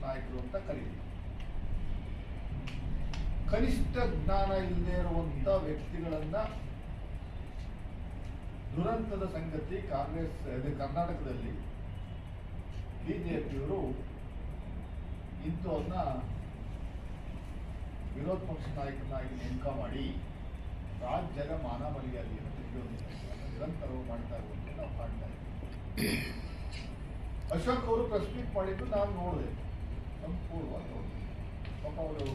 ನಾಯಕರು ಅಂತ ಕರೀತೀವಿ. ಕನಿಷ್ಠ ಜ್ಞಾನ ಇಲ್ಲದೆ ಇರುವಂತ ವ್ಯಕ್ತಿಗಳನ್ನ ದುರಂತದ ಸಂಗತಿ ಕಾಂಗ್ರೆಸ್ ಕರ್ನಾಟಕದಲ್ಲಿ ಬಿಜೆಪಿಯವರು ಇಂಥವನ್ನ ವಿರೋಧ ಪಕ್ಷ ನಾಯಕನಾಗಿ ನೇಮಕ ಮಾಡಿ ರಾಜ್ಯದ ಮಾನ ಮರ್ಯಾದೆಯನ್ನು ತೆಗೆಯೋದಕ್ಕೆ ನಿರಂತರವಾಗಿ ಮಾಡ್ತಾ ಇರುವಂತೆ ನಾವು ಕಾಣ್ತಾ ಇದ್ದೀವಿ. ಅಶೋಕ್ ಅವರು ಪ್ರೆಸ್ ಮೀಟ್ ಮಾಡಿದ್ದು ನಾನು ನೋಡಿದೆ, ಸಂಪೂರ್ಣವಾಗಿ ನೋಡಿದೆ. ಪಾಪ ಅವರು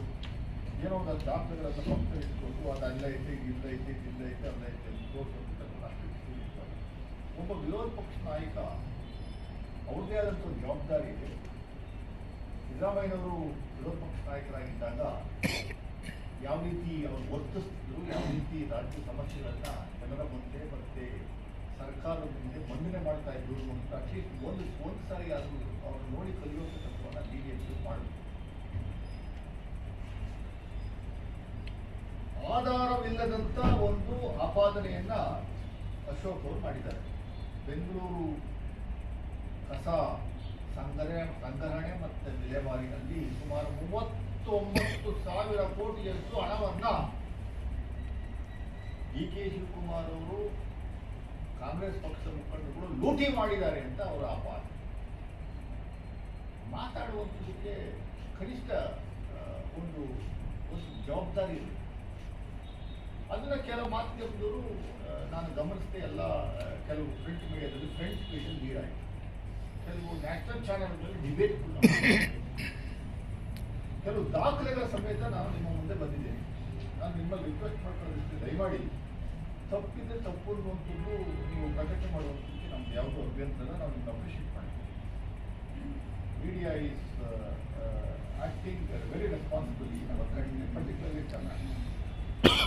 ಏನೋ ಒಂದು ದಾಖಲೆಗಳನ್ನು ಪಕ್ಕ ಇಟ್ಕೊಂಡು ಅದು ಅಲ್ಲ ಐತೆ ಇಲ್ಲ ಐತೆ ಇಲ್ಲ ಐತೆ ಅಲ್ಲ ಐತೆ ಒಬ್ಬ ವಿರೋಧ ಪಕ್ಷ ನಾಯಕ ಅವ್ರದ್ದೇ ಆದಂಥ ಜವಾಬ್ದಾರಿ ಇದೆ. ಸಿದ್ದರಾಮಯ್ಯನವರು ವಿರೋಧ ಪಕ್ಷ ನಾಯಕರಾಗಿದ್ದಾಗ ಯಾವ ರೀತಿ ಅವರು ವರ್ತಿಸ್ತಿದ್ರು, ಯಾವ ರೀತಿ ರಾಜ್ಯ ಸಮಸ್ಯೆಗಳನ್ನ ಜನರ ಮುಂದೆ ಮತ್ತೆ ಸರ್ಕಾರದ ಮುಂದೆ ಮಂಡನೆ ಮಾಡ್ತಾ ಇದ್ರು ಅಂತ ಅಟ್ಲೀಸ್ಟ್ ಒಂದು ಸಾರಿ ಆದರೂ ಅವ್ರು ನೋಡಿ ಕಲಿಯುವಂಥ ಕೆಲಸವನ್ನ ಬಿಜೆಪಿ ಮಾಡಬೇಕು. ಆಧಾರವಿಲ್ಲದಂತ ಒಂದು ಆಪಾದನೆಯನ್ನ ಅಶೋಕ್ ಅವರು ಮಾಡಿದ್ದಾರೆ. ಬೆಂಗಳೂರು ಕಸ ಸಂಗ್ರಹಣೆ ಮತ್ತು ವಿಲೇವಾರಿನಲ್ಲಿ ಸುಮಾರು 39,000 ಕೋಟಿಯಷ್ಟು ಹಣವನ್ನ ಡಿ.ಕೆ. ಶಿವಕುಮಾರ್ ಅವರು ಕಾಂಗ್ರೆಸ್ ಪಕ್ಷದ ಮುಖಂಡರುಗಳು ಲೂಟಿ ಮಾಡಿದ್ದಾರೆ ಅಂತ ಅವರ ಆಪಾದನೆ. ಮಾತಾಡುವಂಥದಕ್ಕೆ ಕನಿಷ್ಠ ಒಂದು ಜವಾಬ್ದಾರಿ ಇದೆ. ಅದನ್ನ ಕೆಲವು ಮಾಧ್ಯಮದವರು ನಾನು ಗಮನಿಸಿದೆ, ಎಲ್ಲ ಕೆಲವು ಪ್ರಿಂಟ್ ಮೀಡಿಯಾದಲ್ಲಿ ಫ್ರಂಟ್ ಪೇಜಲ್ಲಿ ಲೀಡ್ ಆಯಿತು, ಕೆಲವು ನ್ಯಾಷನಲ್ ಚಾನೆಲ್ಗಳಲ್ಲಿ ಡಿಬೇಟ್ ಕೂಡ, ಕೆಲವು ದಾಖಲೆಗಳ ಸಮೇತ ನಾನು ನಿಮ್ಮ ಮುಂದೆ ಬಂದಿದ್ದೇನೆ. ನಾನು ನಿಮ್ಮಲ್ಲಿ ರಿಕ್ವೆಸ್ಟ್ ಮಾಡ್ಕೊಳ್ಳೋದಿಷ್ಟು ದಯಮಾಡಿ ತಪ್ಪಿದ್ರೆ ತಪ್ಪು ಅನ್ನುವಂಥದ್ದು ನೀವು ಪ್ರಕಟಣೆ ಮಾಡುವಂಥದ್ದಕ್ಕೆ ನಮ್ಗೆ ಯಾವುದೋ ಅಭ್ಯಂತರ, ನಾವು ನಿಮ್ಗೆ ಅಪ್ರಿಷಿಯೇಟ್ ಮಾಡ್ತೀವಿ. Media is acting very responsibly in our country, particularly Karnataka.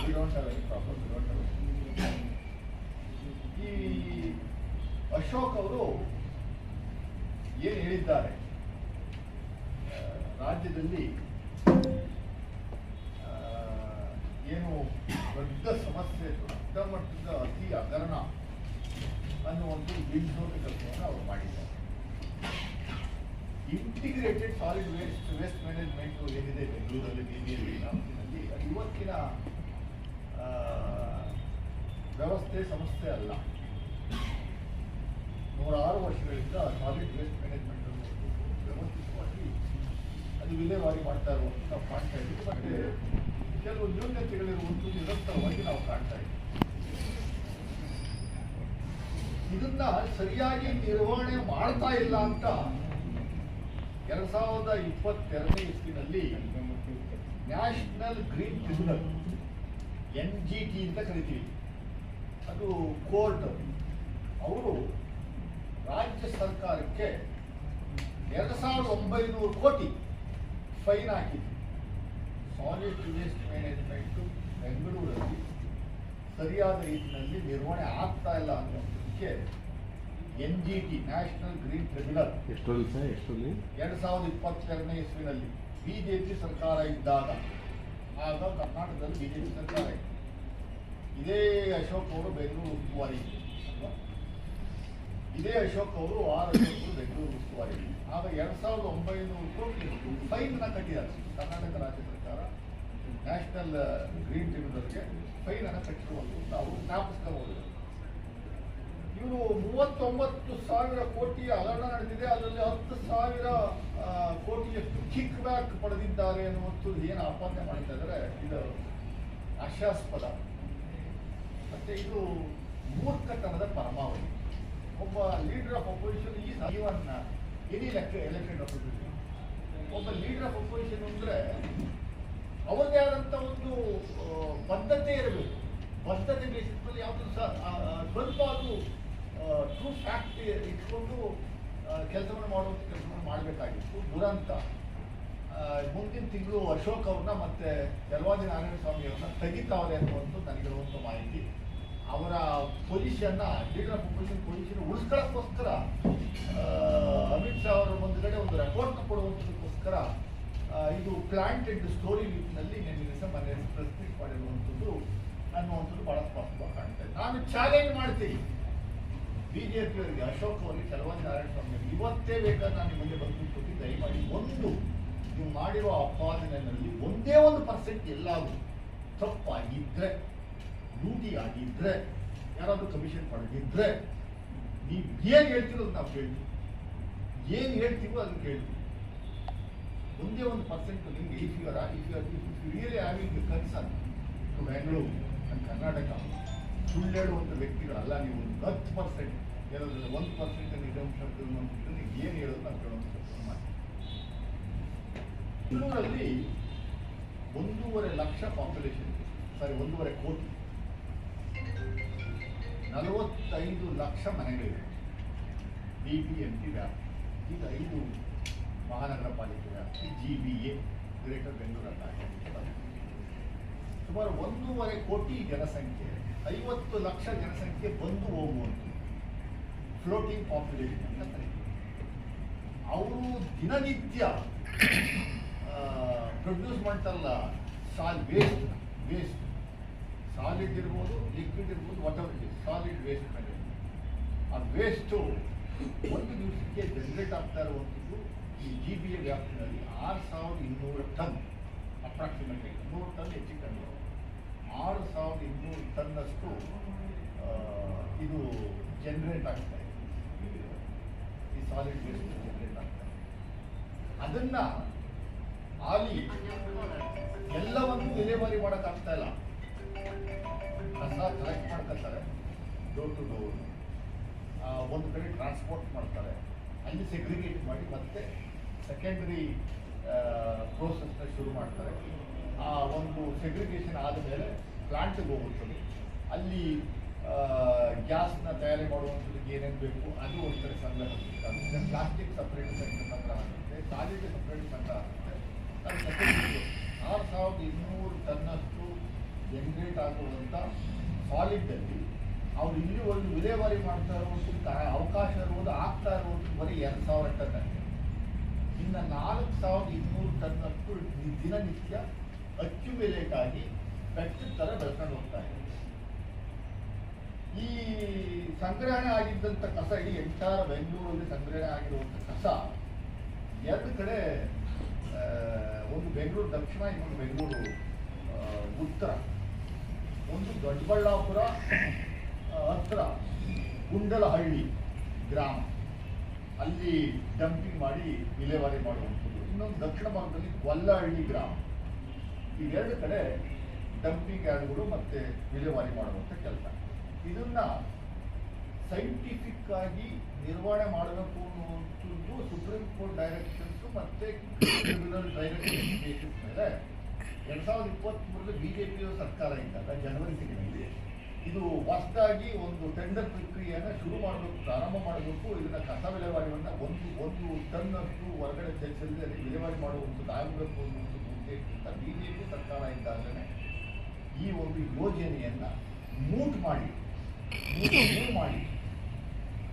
We don't have any problem, we don't have any. ಈ ಅಶೋಕ್ ಅವರು ಏನು ಹೇಳಿದ್ದಾರೆ, ರಾಜ್ಯದಲ್ಲಿ ಏನು ದೊಡ್ಡ ಸಮಸ್ಯೆ, ದೊಡ್ಡ ಮಟ್ಟದ ಅತಿ ಹಗರಣ ಅನ್ನುವಂಥ ಬಿಂಬಿಸುವ ಕೆಲಸವನ್ನು ಅವರು ಮಾಡಿದ್ದಾರೆ. ಇಂಟಿಗ್ರೇಟೆಡ್ ಸಾಲಿಡ್ ವೇಸ್ಟ್ ಮ್ಯಾನೇಜ್ಮೆಂಟ್ ಏನಿದೆ ಬೆಂಗಳೂರಲ್ಲಿ, ಬೀದಿಯಲ್ಲಿ, ನಾಮಕಿನಲ್ಲಿ, ಅದು ಇವತ್ತಿನ ವ್ಯವಸ್ಥೆ ಸಂಸ್ಥೆ ಅಲ್ಲ. 106 ವರ್ಷಗಳಿಂದ ಸಾಲಿಡ್ ವೇಸ್ಟ್ ಮ್ಯಾನೇಜ್ಮೆಂಟ್ ವ್ಯವಸ್ಥಿತವಾಗಿ ಅದು ವಿಲೇವಾರಿ ಮಾಡ್ತಾ ಇರುವಂಥ ನಾವು ಕಾಣ್ತಾ ಇದ್ದೀವಿ. ಮತ್ತೆ ಕೆಲವು ನ್ಯೂನತೆಗಳಿರುವಂಥದ್ದು ನಿರಂತರವಾಗಿ ನಾವು ಕಾಣ್ತಾ ಇದ್ದೀವಿ. ಇದನ್ನ ಸರಿಯಾಗಿ ನಿರ್ವಹಣೆ ಮಾಡ್ತಾ ಇಲ್ಲ ಅಂತ 2022 ಇಸ್ವಿನಲ್ಲಿ ನ್ಯಾಷನಲ್ ಗ್ರೀನ್ ಟ್ರಿಬ್ಯುನಲ್, NGT ಅಂತ ಕರಿತೀವಿ, ಅದು ಕೋರ್ಟ್ ಅವರು ರಾಜ್ಯ ಸರ್ಕಾರಕ್ಕೆ 2,900 ಕೋಟಿ ಫೈನ್ ಹಾಕಿದ್ರು. ಸಾಲಿಡ್ ವೇಸ್ಟ್ ಮ್ಯಾನೇಜ್ಮೆಂಟ್ ಬೆಂಗಳೂರಲ್ಲಿ ಸರಿಯಾದ ರೀತಿಯಲ್ಲಿ ನಿರ್ವಹಣೆ ಆಗ್ತಾ ಇಲ್ಲ ಅನ್ನೋದಕ್ಕೆ NGT ನ್ಯಾಷನಲ್ ಗ್ರೀನ್ ಟ್ರಿಬ್ಯುನಲ್ 2022 ಇಸ್ವಿನಲ್ಲಿ ಬಿಜೆಪಿ ಸರ್ಕಾರ ಇದ್ದಾಗ, ಆಗ ಕರ್ನಾಟಕದಲ್ಲಿ ಬಿಜೆಪಿ ಸರ್ಕಾರ ಇತ್ತು. ಇದೇ ಅಶೋಕ್ ಅವರು ಬೆಂಗಳೂರು ಉಸ್ತುವಾರಿ ಅಲ್ವಾ, ಇದೇ ಅಶೋಕ್ ಅವರು ಬೆಂಗಳೂರು ಉಸ್ತುವಾರಿ. ಆಗ 2,900 ಕೋಟಿ ಫೈನ್ ಅನ್ನ ಕಟ್ಟಿದ್ದಾರೆ ಕರ್ನಾಟಕ ರಾಜ್ಯ ಸರ್ಕಾರ ನ್ಯಾಷನಲ್ ಗ್ರೀನ್ ಟ್ರಿಬ್ಯುನಲ್ಗೆ ಫೈನ್ ಅನ್ನ ಕಟ್ಟಿರುವಂಥದ್ದು ನಾವು ಜ್ಞಾಪಿಸ್ಕೋಬಹುದು. ಇವರು 39,000 ಕೋಟಿ ಹಗರಣ ನಡೆದಿದೆ, ಅದರಲ್ಲಿ 10,000 ಕೋಟಿಯಷ್ಟು ಕಿಕ್ ಬ್ಯಾಕ್ ಪಡೆದಿದ್ದಾರೆ ಅನ್ನುವಂಥದ್ದು ಏನು ಆಪಾದನೆ ಮಾಡ್ತಾ ಇದ್ದಾರೆ, ಇದು ಹಾಸ್ಯಾಸ್ಪದ. ಮತ್ತೆ ಇದು ಮೂರ್ಖತನದ ಪರಮಾವಧಿ. ಒಬ್ಬ leader of opposition is even any elected opposition, ಒಬ್ಬ ಲೀಡರ್ ಆಫ್ ಅಪೋಸಿಷನ್ ಅಂದರೆ ಅವರದೇ ಆದಂಥ ಒಂದು ಬದ್ಧತೆ ಇರಬೇಕು. ಬದ್ಧತೆ ಬೇಸಿಸ್ ಮೇಲೆ ಯಾವುದು ಸ್ವಲ್ಪ ಅದು ಟ್ರೂ ಫ್ಯಾಕ್ಟ್ ಇಟ್ಕೊಂಡು ಕೆಲಸವನ್ನು ಮಾಡುವಂಥ ಕೆಲಸವನ್ನು ಮಾಡಬೇಕಾಗಿತ್ತು. ದುರಂತ ಮುಂದಿನ ತಿಂಗಳು ಅಶೋಕ್ ಅವ್ರನ್ನ ಮತ್ತೆ ಯಲವಾದಿ ನಾರಾಯಣ ಸ್ವಾಮಿ ಅವ್ರನ್ನ ತೆಗಿತಾವ್ರೆ ಅನ್ನುವಂಥ ನನಗಿರುವಂಥ ಮಾಹಿತಿ. ಅವರ ಪೊಸಿಷನ್ನ, ಲೀಡರ್ ಆಫ್ ಅಪೋಸಿಷನ್ ಪೊಸಿಷನ್ ಉಳಿಸ್ಕೊಳ್ಳೋಕ್ಕೋಸ್ಕರ ಅಮಿತ್ ಶಾ ಅವರ ಮುಂದ್ಗಡೆ ಒಂದು ರೆಪೋರ್ಟ್ನ ಕೊಡುವಂಥದಕ್ಕೋಸ್ಕರ ಇದು ಪ್ಲಾಂಟೆಡ್ ಸ್ಟೋರಿ ರೀತಿಯಲ್ಲಿ ನಿನ್ನೆ ಮನೆ ಪ್ರೆಸ್ ಮೀಟ್ ಮಾಡಿರುವಂಥದ್ದು ಅನ್ನುವಂಥದ್ದು ಬಹಳ ಸ್ಪಷ್ಟವಾಗಿ ಕಾಣ್ತಾ ಇದೆ. ನಾನು ಚಾಲೆಂಜ್ ಮಾಡ್ತೀನಿ ಬಿಜೆಪಿಯವರಿಗೆ, ಅಶೋಕ್ ಅವರಿಗೆ, ಯಲವಾದಿ ನಾರಾಯಣ ಸ್ವಾಮಿ ಅವರಿಗೆ, ಇವತ್ತೇ ಬೇಕಾದ್ರೆ ನಾನು ಮುಂದೆ ಬಂದು ಕೊಟ್ಟು ದಯಮಾಡಿ ಒಂದು ನೀವು ಮಾಡಿರೋ ಅಪಾದನೆಯಲ್ಲಿ ಒಂದೇ 1% ಎಲ್ಲಾದರೂ ತಪ್ಪಾಗಿದ್ದರೆ, ಲೂಟಿ ಆಗಿದ್ದರೆ, ಯಾರಾದರೂ ಕಮಿಷನ್ ಪಡೆದಿದ್ದರೆ ನೀವು ಏನು ಹೇಳ್ತೀರೋ ನಾವು ಕೇಳ್ತೀವಿ, ಏನು ಹೇಳ್ತೀವೋ ಅದನ್ನು ಕೇಳ್ತೀವಿ. ಒಂದೇ 1% ನಿಮಗೆ if you really having concern to Bengaluru and Karnataka, ಸುಳ್ಳು ಹೇಳುವಂಥ ವ್ಯಕ್ತಿಗಳಲ್ಲ ನೀವು. 10% ಹೇಳೋದ್ರಲ್ಲಿ 1% ನಿಜಾಂಶಗಳು ಅಂದ್ಬಿಟ್ಟು ನೀವು ಏನು ಹೇಳೋದು ನಾವು ಕೇಳೋದು ಮಾಡಿ. ಬೆಂಗಳೂರಲ್ಲಿ 1.5 ಲಕ್ಷ ಪಾಪ್ಯುಲೇಷನ್, 1.5 ಕೋಟಿ, 45 ಲಕ್ಷ ಮನೆಗಳಿವೆ. BBMP ವ್ಯಾಪ್ತಿ, ಈಗ 5 ಮಹಾನಗರ ಪಾಲಿಕೆ ವ್ಯಾಪ್ತಿ, GBA ಗ್ರೇಟರ್ ಬೆಂಗಳೂರು ಅಂತ ಸುಮಾರು 1.5 ಕೋಟಿ ಜನಸಂಖ್ಯೆ, 50 ಲಕ್ಷ ಜನಸಂಖ್ಯೆ ಬಂದು ಹೋಗುವಂಥದ್ದು ಫ್ಲೋಟಿಂಗ್ ಪಾಪ್ಯುಲೇಷನ್ ಅಂತ ಕರೀತಾರೆ. ಅವರು ದಿನನಿತ್ಯ ಪ್ರೊಡ್ಯೂಸ್ ಮಾಡ್ತಾರಲ್ಲ ವೇಸ್ಟ್ ಸಾಲಿಡ್ ಇರ್ಬೋದು, ಲಿಕ್ವಿಡ್ ಇರ್ಬೋದು, what ever it is, solid waste ಮೇಲೆ ಆ ವೇಸ್ಟು ಒಂದು ದಿವಸಕ್ಕೆ ಜನರೇಟ್ ಆಗ್ತಾ ಇರುವಂಥದ್ದು ಈ GBA ವ್ಯಾಪ್ತಿನಲ್ಲಿ 6200 ಟನ್, ಅಪ್ರಾಕ್ಸಿಮೇಟ್ಲಿ 100 ಟನ್ ಹೆಚ್ಚು ಕಡಿಮೆ 6200 ಟನ್ನಷ್ಟು ಇದು ಜನರೇಟ್ ಆಗ್ತಾ ಇದೆ. ಈ ಸಾಲಿಡ್ ವೇಸ್ಟ್ ಜನರೇಟ್ ಆಗ್ತಾ ಇದೆ. ಅದನ್ನ ಅಲ್ಲಿ ಎಲ್ಲವನ್ನು ವಿಲೇವಾರಿ ಮಾಡೋಕ್ಕಾಗ್ತಾ ಇಲ್ಲ. ಕಸ ಕಲೆಕ್ಟ್ ಮಾಡ್ಕೊತಾರೆ ಡೋರ್ ಟು ಡೋರ್, ಒಂದು ಕಡೆ ಟ್ರಾನ್ಸ್ಪೋರ್ಟ್ ಮಾಡ್ತಾರೆ, ಅಲ್ಲಿ ಸೆಗ್ರಿಗೇಟ್ ಮಾಡಿ ಮತ್ತೆ ಸೆಕೆಂಡರಿ ಪ್ರೋಸೆಸ್ನ ಶುರು ಮಾಡ್ತಾರೆ. ಆ ಒಂದು ಸೆಗ್ರಿಗೇಷನ್ ಆದಮೇಲೆ ಪ್ಲಾಂಟ್ಗೆ ಹೋಗುತ್ತದೆ, ಅಲ್ಲಿ ಗ್ಯಾಸ್ನ ತಯಾರಿ ಮಾಡುವಂಥದ್ದು ಏನೇನು ಬೇಕು ಅದು ಒಂದು ಕಡೆ ಸಂಗ್ರಹ ಆಗುತ್ತೆ. ಪ್ಲಾಸ್ಟಿಕ್ ಸಪ್ರೇಟ್ ಸಂಗ್ರಹ ಆಗುತ್ತೆ, ಸಾಲಿಡ್ ಸಪ್ರೇಟ್ ಸಂಗ್ರಹ ಆಗುತ್ತೆ. ಅದು ಸೆಕೆಂಡರಿ 6200 ಟನ್ನಷ್ಟು ಜನರೇಟ್ ಆಗುವಂಥ ಸಾಲಿಡ್ಡಲ್ಲಿ ಅವ್ರು ಇಲ್ಲಿವರೆಗೂ ವಿಲೇವಾರಿ ಮಾಡ್ತಾ ಇರುವಂಥ ಅವಕಾಶ ಇರುವುದು, ಆಗ್ತಾ ಇರುವುದು ಬರೀ 2000 ಟನ್ ಆಗಿದೆ. ಇನ್ನು 4200 ಟನ್ನಷ್ಟು ದಿನನಿತ್ಯ ಅಕ್ಯುಮಿಲೇಟ್ ಆಗಿ ಬೆಟ್ಟದ ಥರ ಬೆಳ್ಕೊಂಡು ಹೋಗ್ತಾ ಇದೆ. ಈ ಸಂಗ್ರಹಣೆ ಆಗಿದ್ದಂಥ ಕಸ, ಇಡೀ ಎಂಟಾರು ಬೆಂಗಳೂರಲ್ಲಿ ಸಂಗ್ರಹಣೆ ಆಗಿರುವಂಥ ಕಸ 2 ಕಡೆ, ಒಂದು ಬೆಂಗಳೂರು ದಕ್ಷಿಣ, ಇನ್ನೊಂದು ಬೆಂಗಳೂರು ಉತ್ತರ. ಒಂದು ದೊಡ್ಡಬಳ್ಳಾಪುರ ಹತ್ರ ಗುಂಡಲಹಳ್ಳಿ ಗ್ರಾಮ, ಅಲ್ಲಿ ಡಂಪಿಂಗ್ ಮಾಡಿ ವಿಲೇವಾರಿ ಮಾಡುವಂಥದ್ದು. ಇನ್ನೊಂದು ದಕ್ಷಿಣ ಭಾಗದಲ್ಲಿ ಗೊಲ್ಲಹಳ್ಳಿ ಗ್ರಾಮ. ಈ 2 ಕಡೆ ಡಂಪಿಂಗ್ ಯಾರ್ಡ್ಗಳು ಮತ್ತು ವಿಲೇವಾರಿ ಮಾಡುವಂಥ ಕೆಲಸ. ಇದನ್ನ ಸೈಂಟಿಫಿಕ್ ಆಗಿ ನಿರ್ವಹಣೆ ಮಾಡಬೇಕು ಅನ್ನುವಂಥದ್ದು ಸುಪ್ರೀಂ ಕೋರ್ಟ್ ಡೈರೆಕ್ಷನ್ಸು ಮತ್ತು ಟ್ರಿಬ್ಯುನಲ್ ಡೈರೆಕ್ಷನ್ ಬೇಸಿಸ್ ಮೇಲೆ 2023 BJP ಸರ್ಕಾರ ಇದ್ದಾಗ ಜನವರಿ ತಿಂಗಳಲ್ಲಿ ಇದು ಹೊಸದಾಗಿ ಒಂದು ಟೆಂಡರ್ ಪ್ರಕ್ರಿಯೆಯನ್ನು ಶುರು ಮಾಡಬೇಕು, ಪ್ರಾರಂಭ ಮಾಡಬೇಕು. ಇದನ್ನ ಕಸ ವಿಲೇವಾರಿಯನ್ನು ಒಂದು ಟನ್ನಷ್ಟು ಹೊರಗಡೆ ತೆಗೆಸಲಿದೆ ವಿಲೇವಾರಿ ಮಾಡುವಂಥದ್ದು ಆಗಬೇಕು ಅನ್ನುವಂಥದ್ದು ಉದ್ದೇಶದಿಂದ BJP ಸರ್ಕಾರ ಇದ್ದಾಗಲೇ ಈ ಒಂದು ಯೋಜನೆಯನ್ನು ಮೂವ್ ಮಾಡಿ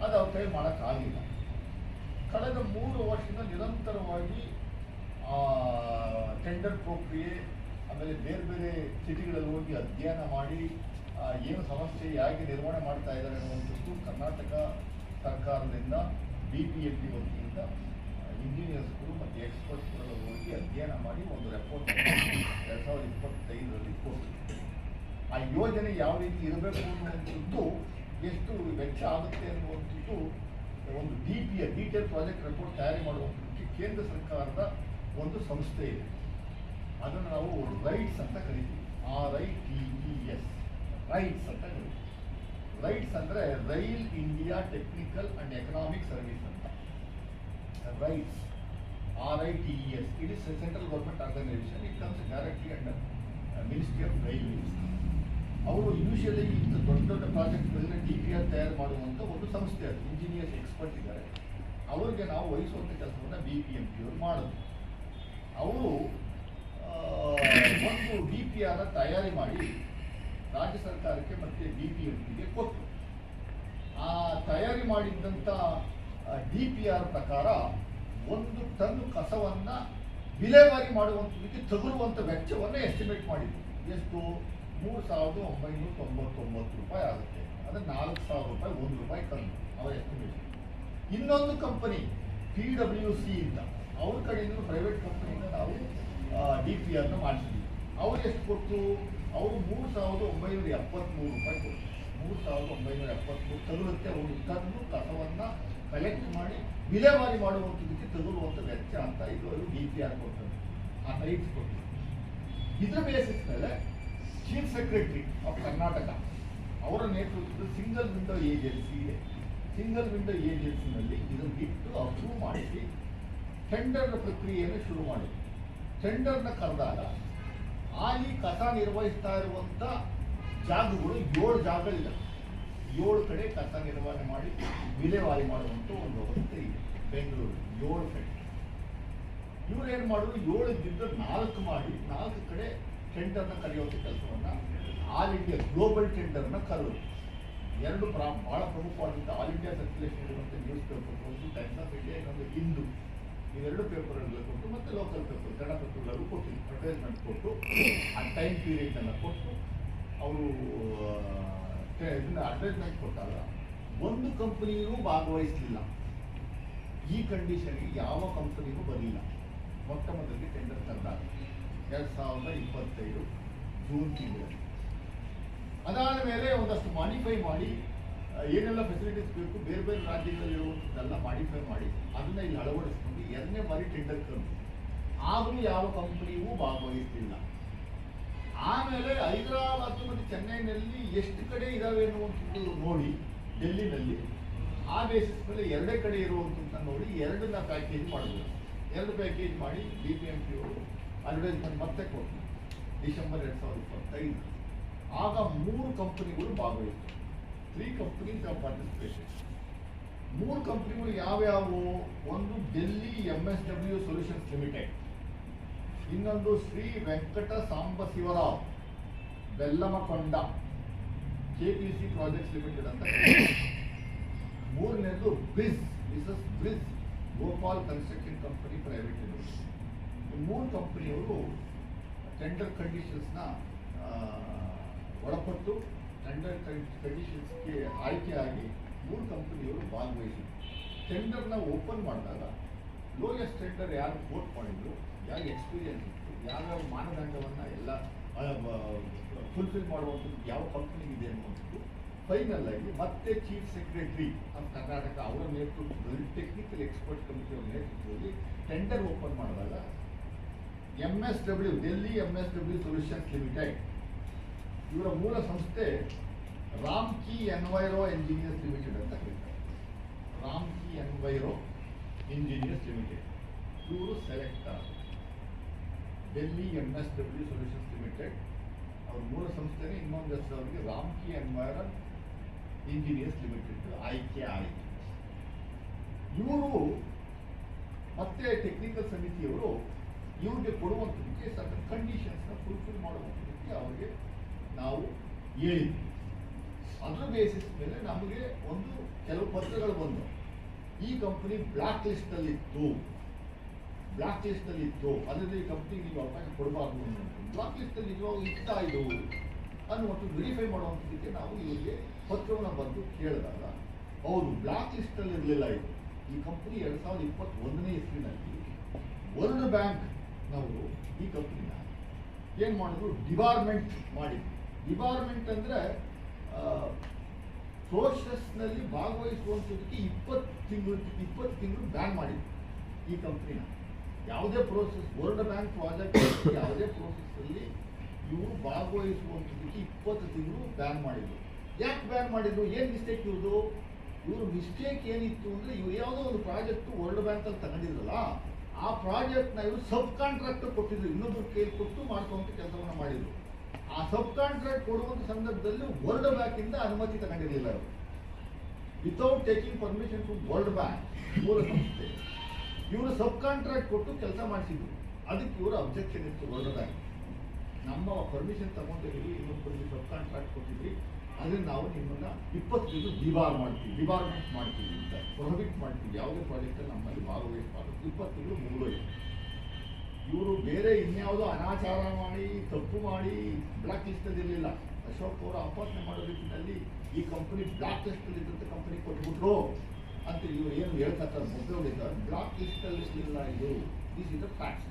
ಅದು ಅವ್ರ ಕೈ ಮಾಡೋಕ್ಕಾಗಲಿಲ್ಲ. ಕಳೆದ 3 ವರ್ಷದಿಂದ ನಿರಂತರವಾಗಿ ಟೆಂಡರ್ ಪ್ರಕ್ರಿಯೆ, ಆಮೇಲೆ ಬೇರೆ ಬೇರೆ ಸಿಟಿಗಳಲ್ಲಿ ಹೋಗಿ ಅಧ್ಯಯನ ಮಾಡಿ ಏನು ಸಮಸ್ಯೆ ಹೇಗೆ ನಿರ್ವಹಣೆ ಮಾಡ್ತಾ ಇದ್ದಾರೆ ಅನ್ನುವಂಥದ್ದು ಕರ್ನಾಟಕ ಸರ್ಕಾರದಿಂದ BBMP ವತಿಯಿಂದ ಇಂಜಿನಿಯರ್ಸ್ಗಳು ಮತ್ತು ಎಕ್ಸ್ಪರ್ಟ್ಸ್ಗಳು ಹೋಗಿ ಅಧ್ಯಯನ ಮಾಡಿ ಒಂದು ರಿಪೋರ್ಟ್ 2025ರಲ್ಲಿ ಕೊಟ್ಟು ಆ ಯೋಜನೆ ಯಾವ ರೀತಿ ಇರಬೇಕು ಅನ್ನುವಂಥದ್ದು, ಎಷ್ಟು ವೆಚ್ಚ ಆಗುತ್ತೆ ಅನ್ನುವಂಥದ್ದು ಒಂದು ಡೀಟೇಲ್ ಪ್ರಾಜೆಕ್ಟ್ ರಿಪೋರ್ಟ್ ತಯಾರಿ ಮಾಡುವಂಥದ್ದಕ್ಕೆ ಕೇಂದ್ರ ಸರ್ಕಾರದ ಒಂದು ಸಂಸ್ಥೆ ಇದೆ. ಅದನ್ನು ನಾವು ರೈಟ್ಸ್ ಅಂತ ಕರಿತೀವಿ, RITES, ರೈಟ್ಸ್ ಅಂತ ಕರಿತೀವಿ. ರೈಟ್ಸ್ ಅಂದರೆ Rail India Technical and Economic Service ಅಂತ. RITES RITES, it is central government organisation. It comes directly under Ministry of Railways. ಅವರು ಯೂಶಲಿ ಇಂಥ ದೊಡ್ಡ ದೊಡ್ಡ ಪ್ರಾಜೆಕ್ಟ್ಗಳನ್ನ DPR ತಯಾರು ಮಾಡುವಂಥ ಒಂದು ಸಂಸ್ಥೆ, ಅದು ಇಂಜಿನಿಯರ್ಸ್ ಎಕ್ಸ್ಪರ್ಟ್ ಇದ್ದಾರೆ. ಅವರಿಗೆ ನಾವು ವಹಿಸುವಂಥ ಕೆಲಸವನ್ನು BBMP ಅವರು ಮಾಡೋದು. ಅವರು ಒಂದು DPR ತಯಾರಿ ಮಾಡಿ ರಾಜ್ಯ ಸರ್ಕಾರಕ್ಕೆ ಮತ್ತು BBMPಗೆ ಕೊಟ್ಟು, ಆ ತಯಾರಿ ಮಾಡಿದ್ದಂಥ DPR ಪ್ರಕಾರ 1 ಟನ್ ಕಸವನ್ನು ವಿಲೇವಾರಿ ಮಾಡುವಂಥದ್ದಕ್ಕೆ ತಗುಲುವಂಥ ವೆಚ್ಚವನ್ನು ಎಸ್ಟಿಮೇಟ್ ಮಾಡಿದ್ರು. ಎಷ್ಟು? 3999 ರೂಪಾಯಿ ಆಗುತ್ತೆ. ಅಂದರೆ 4000 ರೂಪಾಯಿ, 1 ರೂಪಾಯಿ ಟನ್ ಅವರ ಎಸ್ಟಿಮೇಷನ್. ಇನ್ನೊಂದು ಕಂಪನಿ TWC ಅಂತ ಅವ್ರ ಕಡೆಯಿಂದ ಪ್ರೈವೇಟ್ ಕಂಪನಿಯಿಂದ ನಾವು DPRನ ಮಾಡಿಸಿದ್ವಿ. ಅವ್ರು ಎಷ್ಟು ಕೊಟ್ಟು, ಅವರು 3,973 ರೂಪಾಯಿ ಕೊಟ್ಟು, 3,973 ತಗುಲುತ್ತೆ. ಅವರು ತಂದು ಕಸವನ್ನು ಕಲೆಕ್ಟ್ ಮಾಡಿ ವಿಲೇವಾರಿ ಮಾಡುವಂಥದ್ದಕ್ಕೆ ತಗುಲುವಂಥ ವೆಚ್ಚ ಅಂತ ಇದು DPR ಕೊಡ್ತಾರೆ, ಆ ರೈಟ್ಸ್ ಕೊಟ್ಟು. ಇದರ ಬೇಸಿಸ್ ಮೇಲೆ ಚೀಫ್ ಸೆಕ್ರೆಟರಿ ಆಫ್ ಕರ್ನಾಟಕ ಅವರ ನೇತೃತ್ವದ ಸಿಂಗಲ್ ವಿಂಡೋ ಏಜೆನ್ಸಿ ಇದೆ. ಸಿಂಗಲ್ ವಿಂಡೋ ಏಜೆನ್ಸಿನಲ್ಲಿ ಇದನ್ನು ಇಟ್ಟು ಅಪ್ರೂವ್ ಮಾಡಿಸಿ ಟೆಂಡರ್ನ ಪ್ರಕ್ರಿಯೆಯನ್ನು ಶುರು ಮಾಡಿದೆ. ಟೆಂಡರ್ನ ಕರೆದಾಗ ಅಲ್ಲಿ ಕಸ ನಿರ್ವಹಿಸ್ತಾ ಇರುವಂಥ ಜಾಗಗಳು 7 ಜಾಗಗಳಿದೆ. 7 ಕಡೆ ಕಸ ನಿರ್ವಹಣೆ ಮಾಡಿ ವಿಲೇವಾರಿ ಮಾಡುವಂಥ ಒಂದು ವ್ಯವಸ್ಥೆ ಇದೆ ಬೆಂಗಳೂರು 7 ಕಡೆ. ಇವ್ರು ಏನು ಮಾಡಿದ್ರು, 7ರಿಂದ 4 ಮಾಡಿ 4 ಕಡೆ ಟೆಂಡರ್ನ ಕರೆಯುವಂಥ ಕೆಲಸವನ್ನು ಆಲ್ ಇಂಡಿಯಾ ಗ್ಲೋಬಲ್ ಟೆಂಡರ್ನ ಕರೆದು 2 ಬಹಳ ಪ್ರಮುಖವಾದಂಥ ಆಲ್ ಇಂಡಿಯಾ ಸರ್ಕ್ಯುಲೇಷನ್ ಇರುವಂಥ ನ್ಯೂಸ್ ಪೇಪರ್, ಒಂದು ಟೈಮ್ಸ್ ಆಫ್ ಇಂಡಿಯಾ, ಇನ್ನೊಂದು ಹಿಂದೂ, ಇವೆರಡು ಪೇಪರ್ಗಳು ಕೊಟ್ಟು ಮತ್ತು ಲೋಕಲ್ ಪೇಪರ್ ಕನ್ನಡ ಪೇಪರ್ಗಳು ಕೊಟ್ಟಿದ್ದು ಅಡ್ವರ್ಟೈಸ್ಮೆಂಟ್ ಕೊಟ್ಟು ಆ ಟೈಮ್ ಪೀರಿಯಡನ್ನು ಕೊಟ್ಟು ಅವರು ಇದನ್ನು ಅಡ್ವರ್ಟೈಸ್ಮೆಂಟ್ ಕೊಟ್ಟಾಗ ಒಂದು ಕಂಪನಿಯೂ ಭಾಗವಹಿಸಲಿಲ್ಲ. ಈ ಕಂಡೀಷನ್ಗೆ ಯಾವ ಕಂಪನಿಗೂ ಬರಲಿಲ್ಲ. ಮೊಟ್ಟ ಮೊದಲಿಗೆ ಟೆಂಡರ್ ಕರೆದಾಗ 2025 ಜೂನ್ ತಿಂಗಳಲ್ಲಿ. ಅದಾದ ಮೇಲೆ ಒಂದಷ್ಟು ಮಾಡಿಫೈ ಮಾಡಿ ಏನೆಲ್ಲ ಫೆಸಿಲಿಟೀಸ್ ಬೇಕು ಬೇರೆ ಬೇರೆ ರಾಜ್ಯಗಳಲ್ಲಿರುವಂಥದ್ದೆಲ್ಲ ಮಾಡಿಫೈ ಮಾಡಿ ಅದನ್ನ ಇಲ್ಲಿ ಅಳವಡಿಸ್ಕೊಂಡು 2ನೇ ಬಾರಿ ಟೆಂಡರ್ ಕರೆದು ಆದರೂ ಯಾವ ಕಂಪನಿಯೂ ಭಾಗವಹಿಸಲಿಲ್ಲ. ಆಮೇಲೆ ಹೈದರಾಬಾದ್ ಮತ್ತು ಚೆನ್ನೈನಲ್ಲಿ ಎಷ್ಟು ಕಡೆ ಇದಾವೆ ಅನ್ನುವಂಥದ್ದು ನೋಡಿ ಡೆಲ್ಲಿನಲ್ಲಿ ಆ ಬೇಸಿಸ್ ಮೇಲೆ 2 ಕಡೆ ಇರುವಂಥದ್ದನ್ನ ನೋಡಿ 2ನ್ನ ಪ್ಯಾಕೇಜ್ ಮಾಡಿದ್ರು. 2 ಪ್ಯಾಕೇಜ್ ಮಾಡಿ BBMP ಅವರು ಅಡ್ವರ್ಟೈಸ್ಮೆಂಟ್ ಮತ್ತೆ ಕೊಟ್ಟರು ಡಿಸೆಂಬರ್ 2025. ಆಗ 3 ಕಂಪನಿಗಳು ಭಾಗವಹಿಸಿತು. 3 ಕಂಪನೀಸ್ ಆಫ್ ಪಾರ್ಟಿಸಿಪೇಷನ್. 3 ಕಂಪನಿಗಳು ಯಾವ್ಯಾವು? ಒಂದು ಡೆಲ್ಲಿ MSW ಸೊಲ್ಯೂಷನ್ಸ್ ಲಿಮಿಟೆಡ್, ಇನ್ನೊಂದು Shri Venkata Sambasivarao Bellamkonda KPC projects limited ಅಂತ, ಮೂರನೇದು ಮಿಸಸ್ ಬ್ರಿಸ್ Gopal construction company private limited. ಈ 3 ಕಂಪನಿಯವರು ಟೆಂಡರ್ ಕಂಡೀಷನ್ಸ್ನ ಒಳಪಟ್ಟು ಟೆಂಡರ್ ಕಂಡೀಷನ್ಸ್ಗೆ ಆಯ್ಕೆಯಾಗಿ 3 ಕಂಪನಿಯವರು ಭಾಗವಹಿಸಿದ್ರು. ಟೆಂಡರ್ನ ಓಪನ್ ಮಾಡಿದಾಗ ಲೋಯೆಸ್ಟ್ ಟೆಂಡರ್ ಯಾರು ಕೋಟ್ ಮಾಡಿದ್ರು, ಯಾರು ಎಕ್ಸ್ಪೀರಿಯನ್ಸ್ ಇತ್ತು, ಯಾವ್ಯಾವ ಮಾನದಂಡವನ್ನು ಎಲ್ಲ ಫುಲ್ಫಿಲ್ ಮಾಡುವಂಥದ್ದು ಯಾವ ಕಂಪನಿ ಇದೆ ಅನ್ನುವಂಥದ್ದು ಫೈನಲ್ ಆಗಿ ಮತ್ತೆ ಚೀಫ್ ಸೆಕ್ರೆಟರಿ ಆಫ್ ಕರ್ನಾಟಕ ಅವರ ನೇತೃತ್ವದಲ್ಲಿ ಟೆಕ್ನಿಕಲ್ ಎಕ್ಸ್ಪರ್ಟ್ ಕಮಿಟಿಯವರ ನೇತೃತ್ವದಲ್ಲಿ ಟೆಂಡರ್ ಓಪನ್ ಮಾಡಿದಾಗ MSW Delhi MSW solutions limited ಇವರ ಮೂಲ ಸಂಸ್ಥೆ ರಾಮ್ಕಿ ಎನ್ವೈರೋ ಇಂಜಿನಿಯರ್ಸ್ ಲಿಮಿಟೆಡ್ ಅಂತ ಕರೀತಾರೆ. ರಾಮ್ಕಿ ಎನ್ವೈರೋ ಇಂಜಿನಿಯರ್ಸ್ ಲಿಮಿಟೆಡ್ ಇವರು ಸೆಲೆಕ್ಟ್ ಆದರು. ಡೆಲ್ಲಿ MSW ಸೊಲ್ಯೂಷನ್ಸ್ ಲಿಮಿಟೆಡ್ ಅವ್ರ ಮೂಲ ಸಂಸ್ಥೆನೇ ಇನ್ನೊಂದು ಹೆಸರು ಅವರಿಗೆ ರಾಮ್ಕಿ ಎನ್ವೈರೋ ಇಂಜಿನಿಯರ್ಸ್ ಲಿಮಿಟೆಡ್ ಆಯ್ಕೆ ಆಯಿತು. ಇವರು ಮತ್ತೆ ಟೆಕ್ನಿಕಲ್ ಸಮಿತಿಯವರು ಇವ್ರಿಗೆ ಕೊಡುವಂಥದ್ದಕ್ಕೆ ಸರ್ಟನ್ ಕಂಡೀಷನ್ಸ್ನ ಫುಲ್ಫಿಲ್ ಮಾಡುವಂಥದ್ದಕ್ಕೆ ಅವರಿಗೆ ನಾವು ಹೇಳಿದ್ವಿ. ಅದರ ಬೇಸಿಸ್ ಮೇಲೆ ನಮಗೆ ಕೆಲವು ಪತ್ರಗಳು ಬಂದವು. ಈ ಕಂಪನಿ ಬ್ಲ್ಯಾಕ್ ಲಿಸ್ಟಲ್ಲಿತ್ತು, ಅದರಿಂದ ಈ ಕಂಪ್ನಿಗೆ ನೀವು ಅವಕಾಶ ಕೊಡಬಾರ್ದು ಅನ್ನುವಂಥದ್ದು. ಬ್ಲ್ಯಾಕ್ ಲಿಸ್ಟಲ್ಲಿ ನಿಜವಾಗ ಇರ್ತಾ ಇದು ಅನ್ನುವಂಥದ್ದು ವೆರಿಫೈ ಮಾಡುವಂಥದ್ದಕ್ಕೆ ನಾವು ಇವರಿಗೆ ಪತ್ರವನ್ನು ಬಂದು ಕೇಳಿದಾಗ ಹೌದು ಬ್ಲ್ಯಾಕ್ ಲಿಸ್ಟಲ್ಲಿ ಇರಲಿಲ್ಲ. ಇದು ಈ ಕಂಪನಿ 2021ನೇ ಇಸ್ವಿನಲ್ಲಿ ವರ್ಲ್ಡ್ ಬ್ಯಾಂಕ್ನವರು ಈ ಕಂಪ್ನಿನ ಏನು ಮಾಡಿದ್ರು, ಡಿಬಾರ್ಮೆಂಟ್ ಮಾಡಿದ್ರು. ಡಿಬಾರ್ಮೆಂಟ್ ಅಂದರೆ ಪ್ರೋಸೆಸ್ನಲ್ಲಿ ಭಾಗವಹಿಸುವಂಥದ್ದಕ್ಕೆ 20 ತಿಂಗಳು ಬ್ಯಾನ್ ಮಾಡಿದ್ರು ಈ ಕಂಪ್ನಿನ. ಯಾವುದೇ ಪ್ರೋಸೆಸ್ ವರ್ಲ್ಡ್ ಬ್ಯಾಂಕ್ ಪ್ರಾಜೆಕ್ಟ್ ಯಾವುದೇ ಪ್ರೋಸೆಸ್ಸಲ್ಲಿ ಇವರು ಭಾಗವಹಿಸುವಂಥದ್ದಕ್ಕೆ 20 ತಿಂಗಳು ಬ್ಯಾನ್ ಮಾಡಿದ್ರು. ಯಾಕೆ ಬ್ಯಾನ್ ಮಾಡಿದ್ರು? ಏನು ಮಿಸ್ಟೇಕ್ ಇವ್ರದ್ದು? ಇವರು ಮಿಸ್ಟೇಕ್ ಏನಿತ್ತು ಅಂದರೆ ಇವರು ಯಾವುದೋ ಒಂದು ಪ್ರಾಜೆಕ್ಟು ವರ್ಲ್ಡ್ ಬ್ಯಾಂಕಲ್ಲಿ ತಗೊಂಡಿದ್ರಲ್ಲ, ಆ ಪ್ರಾಜೆಕ್ಟ್ನ ಇವರು ಸಬ್ ಕಾಂಟ್ರಾಕ್ಟ್ ಕೊಟ್ಟಿದ್ರು, ಇನ್ನೊಬ್ಬರು ಕೈಲಿ ಕೊಟ್ಟು ಮಾಡ್ಕೊಳ್ಳುವಂಥ ಕೆಲಸವನ್ನು ಮಾಡಿದರು. ಆ ಸಬ್ ಕಾಂಟ್ರಾಕ್ಟ್ ಕೊಡುವಂಥ ಸಂದರ್ಭದಲ್ಲಿ ವರ್ಲ್ಡ್ ಬ್ಯಾಂಕಿಂದ ಅನುಮತಿ ತಗೊಂಡಿರಲಿಲ್ಲ ಅವರು. Without taking permission to World Bank ಮೂಲ ಸಂಸ್ಥೆ ಇವರು ಸಬ್ ಕಾಂಟ್ರಾಕ್ಟ್ ಕೊಟ್ಟು ಕೆಲಸ ಮಾಡಿಸಿದ್ರು. ಅದಕ್ಕೆ ಇವರು ಅಬ್ಜೆಕ್ಷನ್ ಇತ್ತು ವರ್ಲ್ಡ್ ಬ್ಯಾಂಕ್. ನಮ್ಮ ಪರ್ಮಿಷನ್ ತಗೊಂಡಿದ್ದೀವಿ, ಇನ್ನೊಬ್ಬರಿಗೆ ಸಬ್ ಕಾಂಟ್ರಾಕ್ಟ್ ಕೊಟ್ಟಿದ್ರಿ, ಅದನ್ನು ನಾವು ನಿಮ್ಮನ್ನು 20 ತಿಂಗಳು ಡಿಬಾರ್ಮೆಂಟ್ ಮಾಡ್ತೀವಿ ಅಂತ ಪ್ರೊಹಿಬಿಟ್ ಮಾಡ್ತೀವಿ. ಯಾವುದೇ ಪ್ರಾಜೆಕ್ಟಲ್ಲಿ ನಮ್ಮಲ್ಲಿ ಭಾಗವಹಿಸಬಾರ್ದು. 20 ತಿಂಗಳು ಮುಗಿದೋಯ್ತು. ಇವರು ಬೇರೆ ಇನ್ಯಾವುದೋ ಅನಾಚಾರ ಮಾಡಿ ತಪ್ಪು ಮಾಡಿ ಬ್ಲ್ಯಾಕ್ ಲಿಸ್ಟಲ್ಲಿ ಇರಲಿಲ್ಲ. ಅಶೋಕ್ ಅವರು ಅಪಾಸನೆ ಮಾಡೋ ರೀತಿಯಲ್ಲಿ ಈ ಕಂಪನಿ ಬ್ಲ್ಯಾಕ್ ಲಿಸ್ಟಲ್ಲಿ ಇದ್ದಂಥ ಕಂಪನಿ ಕೊಟ್ಬಿಟ್ರು. ಅಂತ ಇವರು ಏನು ಹೇಳ್ತಕ್ಕ ಮೊದಲು ಬ್ಲಾಕ್ ಲಿಸ್ಟ್ ಅಲ್ಲಿ ಇಲ್ಲ ಇದು ದಿಸ್ ಇಸ್ ದ ಫ್ಯಾಕ್ಟ್.